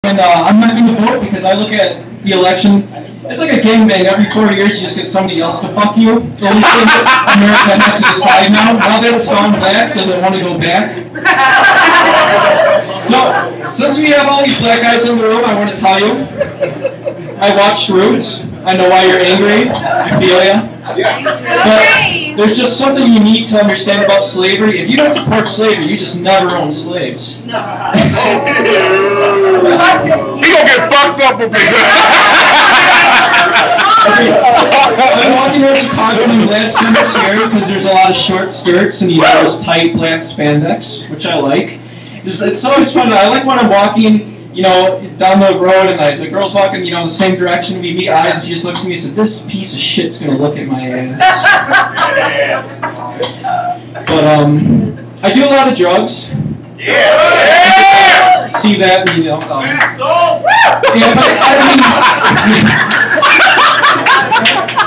And I'm not going to vote because I look at the election, it's like a gangbang. Every 4 years, you just get somebody else to fuck you. The only thing that America has to decide now that it's gone black, does it want to go back? So, since we have all these black guys in the room, I want to tell you, I watched Roots. I know why you're angry. I feel ya. But there's just something you need to understand about slavery. If you don't support slavery, you just never own slaves. No. He gonna get fucked up with me. I'm walking around Chicago and I'm glad summer's here because there's a lot of short skirts and those tight black spandex, which I like. It's always fun. I like when I'm walking, down the road and the girl's walking, the same direction. We meet eyes and she just looks at me and says, "This piece of shit's gonna look at my ass." But I do a lot of drugs. Yeah. See that, Yeah, but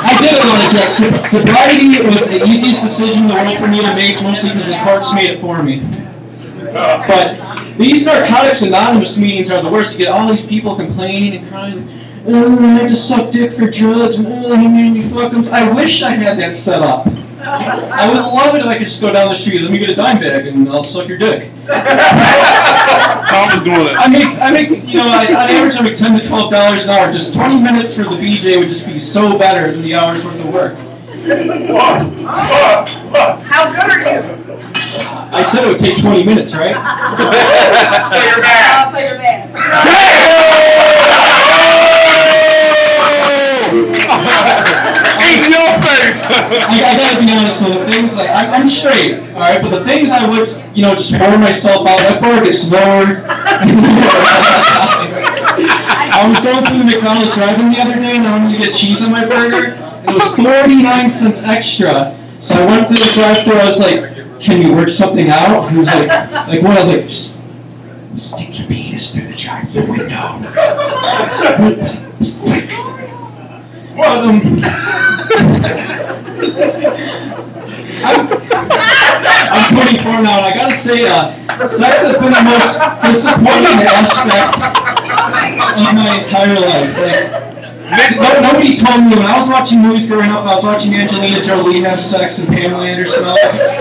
I did a lot of drugs. Sobriety was the easiest decision in the world for me to make, mostly because the courts made it for me. But these Narcotics Anonymous meetings are the worst. You get all these people complaining and crying, "Oh, I had to suck dick for drugs, and oh, he made me fuck him." I wish I had that set up. I would love it if I could just go down the street, let me get a dime bag, and I'll suck your dick. Tom is doing it. I make, on average, I make $10 to $12 an hour. Just 20 minutes for the BJ would just be so better than the hours worth of work. How good are you? I said it would take 20 minutes, right? So you're bad. So you're bad. Eat your face! I gotta be honest with the things, I'm straight, alright, but the things I would, just pour myself out, that bar gets lower. I was going through the McDonald's drive-in the other day and I wanted to get cheese on my burger, and it was 49 cents extra. So I went through the drive-thru, I was like, "Can you work something out?" He was like what? I was like, "Just stick your penis through the drive-thru window." Quick. But, I'm 24 now, and I gotta say, sex has been the most disappointing aspect of my entire life. Nobody told me when I was watching movies growing up, I was watching Angelina Jolie have sex and Pamela Anderson.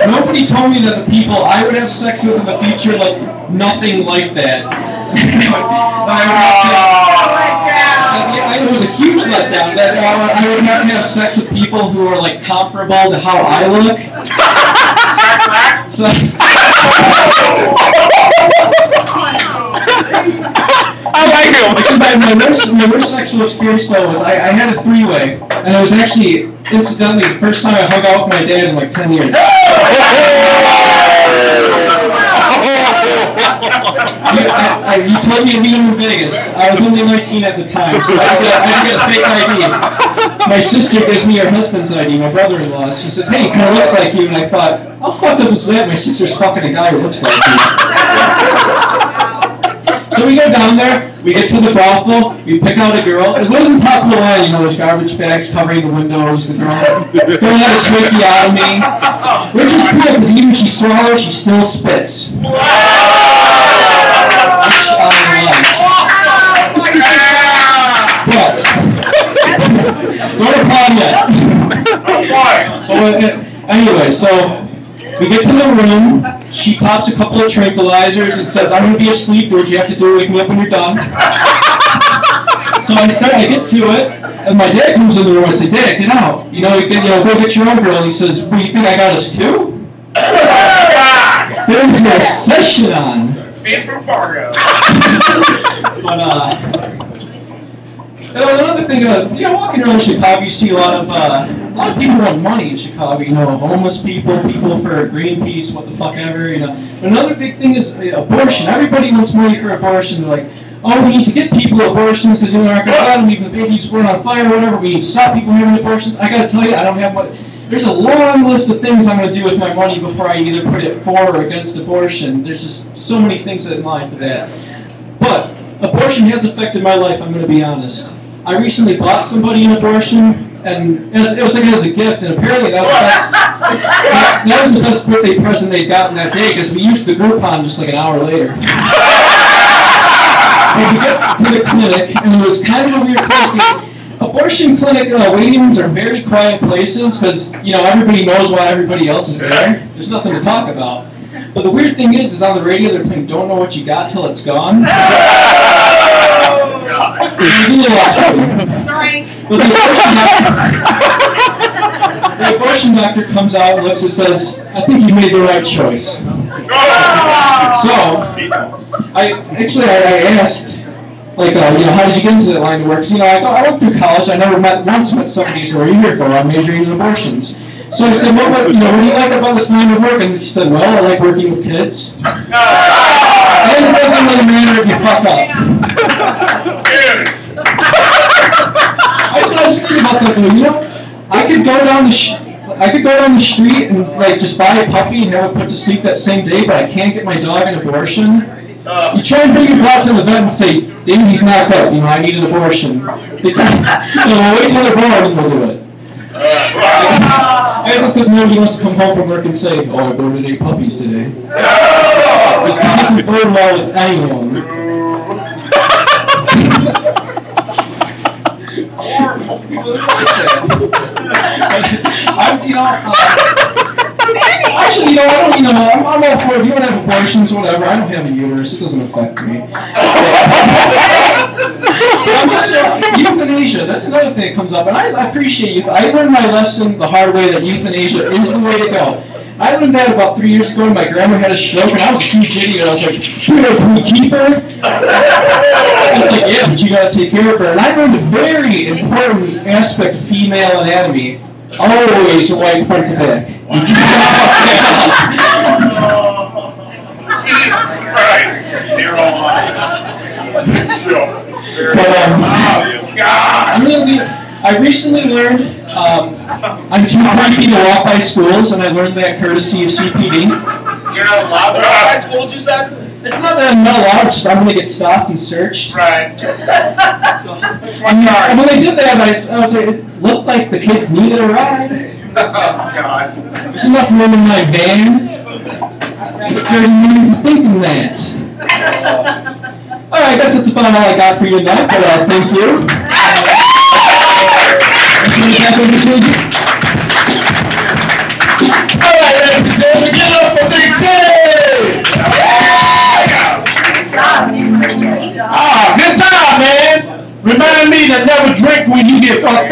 Nobody told me that the people I would have sex with in the future look nothing like that. It was a huge letdown that I would have to have sex with people who are comparable to how I look. So I like him. My worst sexual experience though was I had a three-way, and it was actually incidentally the first time I hung out with my dad in 10 years. You told me to meet him in Vegas. I was only 19 at the time, so I had to get a fake ID. My sister gives me her husband's ID, my brother-in-law. She says, "Hey, he kind of looks like you," and I thought, how fucked up is that? My sister's fucking a guy who looks like you. So we go down there, we get to the brothel, we pick out a girl. It wasn't top of the line, those garbage bags covering the windows. The girl had a tracheotomy, which was cool because even she swallows, she still spits. Which I love. But go to prom yet. Anyway, so we get to the room. She pops a couple of tranquilizers and says, "I'm going to be asleep. What you have to do, wake me up when you're done." So I get to it, and my dad comes in the room. I say, "Dad, get out. Go get your own girl." And he says, "What, you think I got us too?" There's no session on. Same from Fargo. But another thing, walking around Chicago, you see a lot of people want money in Chicago. Homeless people, people for Greenpeace, what the fuck ever. But another big thing is abortion. Everybody wants money for abortion. They're like, "Oh, we need to get people abortions because aren't going to let them, even the babies born on fire or whatever. We need to stop people having abortions." I got to tell you, I don't have what. There's a long list of things I'm going to do with my money before I either put it for or against abortion. There's just so many things in line for that. But abortion has affected my life, I'm going to be honest. I recently bought somebody an abortion, and it was as a gift, and apparently that was the best birthday present they'd gotten that day, because we used the Groupon just an hour later. And we get to the clinic, and it was kind of a weird place because abortion clinic waiting rooms are very quiet places because, you know, everybody knows why everybody else is there. There's nothing to talk about. But the weird thing is on the radio they're playing "Don't Know What You Got Till It's Gone." It was a little awkward. Sorry. But the abortion doctor comes out, looks and says, "I think you made the right choice." So, I asked, like, you know, how did you get into that line of work? 'Cause, you know, I went through college. I never once met somebody who said, "What are you here for?" "I'm majoring in abortions." So I said, what do you like about this line of work? And she said, "Well, I like working with kids." And it doesn't really matter if you fuck up. I was thinking about that, you know, I could go down the street and like just buy a puppy and have it put to sleep that same day, but I can't get my dog an abortion. You try and bring your dog to the vet and say, "Dang, he's knocked up. You know, I need an abortion." Wait till they're born and we'll do it. I guess it's because nobody wants to come home from work and say, "Oh, I aborted 8 puppies today." Just doesn't bode well with anyone. Actually, you know, I don't, you know, I'm all for it. If you want to have abortions, whatever. I don't have a uterus. It doesn't affect me. I'm just, euthanasia, that's another thing that comes up. And I appreciate youth. I learned my lesson the hard way that euthanasia is the way to go. I learned that about 3 years ago when my grandma had a stroke and I was a huge idiot. I was like, "Can we keep her?" It's like, "Yeah, but you gotta take care of her." And I learned a very important aspect of female anatomy. Always wipe front to back. Jesus Christ. 0 But, I recently learned I'm too creepy to walk by schools, and I learned that courtesy of CPD. You're not allowed to walk by schools, you said? It's not that I'm not allowed, it's just I'm going to get stopped and searched. Right. And when they did that, I was like, it looked like the kids needed a ride. Oh, God. There's enough room in my van. I didn't even thinking that. Alright, I guess that's about all I got for you tonight, but thank you. Alright, ladies and gentlemen, get up for Big T! Good time, man! Remind me to never drink when you get fucked